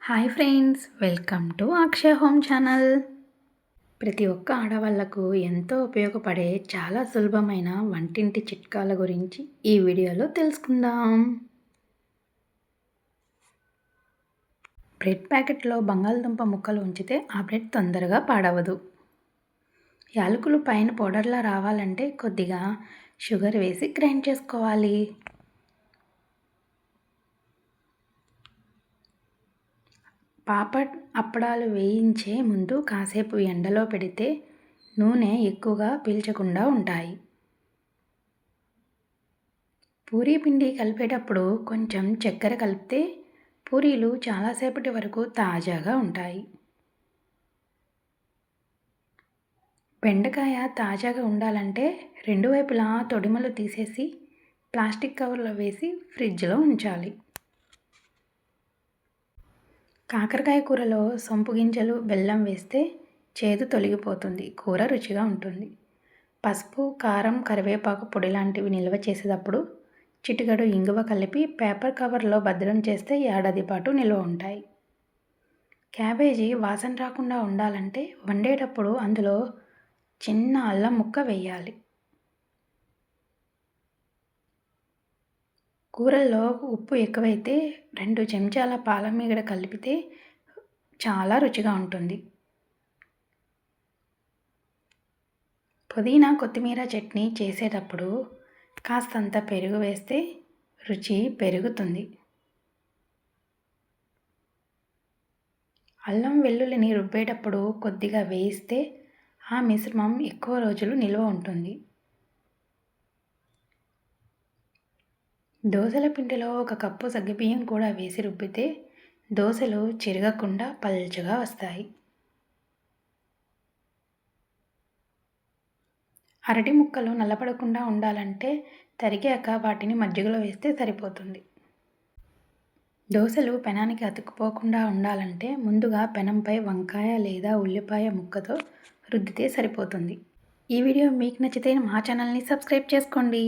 Hi friends, welcome to Akshaya home channel. ప్రతి ఒక్క ఆడవాళ్లకు ఎంతో ఉపయోగపడే చాలా సులభమైన వంటింటి చిట్కాల గురించి ఈ వీడియోలో తెలుసుకుందాం. బ్రెడ్ ప్యాకెట్లో బంగాళదుంప ముక్కలు ఉంచితే ఆ బ్రెడ్ తొందరగా పాడవదు. యాలకులు పైన పౌడర్లా రావాలంటే కొద్దిగా షుగర్ వేసి గ్రైండ్ చేసుకోవాలి. పాపడ్ అప్పడాలు వేయించే ముందు కాసేపు ఎండలో పెడితే నూనె ఎక్కువగా పీల్చకుండా ఉంటాయి. పూరీ పిండి కలిపేటప్పుడు కొంచెం చక్కెర కలిపితే పూరీలు చాలాసేపటి వరకు తాజాగా ఉంటాయి. బెండకాయ తాజాగా ఉండాలంటే రెండు వైపులా తొడిమలు తీసేసి ప్లాస్టిక్ కవర్లో వేసి ఫ్రిడ్జ్లో ఉంచాలి. కాకరకాయ కూరలో సొంపు గింజలు, బెల్లం వేస్తే చేదు తొలగిపోతుంది, కూర రుచిగా ఉంటుంది. పసుపు, కారం, కరివేపాకు పొడి లాంటివి నిల్వ చేసేటప్పుడు చిటికెడు ఇంగువ కలిపి పేపర్ కవర్లో భద్రం చేస్తే ఏడాది పాటు నిల్వ ఉంటాయి. క్యాబేజీ వాసన రాకుండా ఉండాలంటే వండేటప్పుడు అందులో చిన్న అల్లం ముక్క వేయాలి. కూరల్లో ఉప్పు ఎక్కువైతే 2 చెంచాల పాలమీగడ కలిపితే చాలా రుచిగా ఉంటుంది. పుదీనా, కొత్తిమీర చట్నీ చేసేటప్పుడు కాస్తంత పెరుగు వేస్తే రుచి పెరుగుతుంది. అల్లం వెల్లుల్లిని రుబ్బేటప్పుడు కొద్దిగా వేయిస్తే ఆ మిశ్రమం ఎక్కువ రోజులు నిల్వ ఉంటుంది. దోసల పిండిలో 1 కప్పు సగ్గుబియ్యం కూడా వేసి రుబ్బితే దోసలు చిరగకుండా పల్చగా వస్తాయి. అరటి ముక్కలు నల్లపడకుండా ఉండాలంటే తరిగాక వాటిని మజ్జిగలో వేస్తే సరిపోతుంది. దోసలు పెనానికి అతుక్కుపోకుండా ఉండాలంటే ముందుగా పెనంపై వంకాయ లేదా ఉల్లిపాయ ముక్కతో రుద్దితే సరిపోతుంది. ఈ వీడియో మీకు నచ్చితే మా ఛానల్ని సబ్స్క్రైబ్ చేసుకోండి.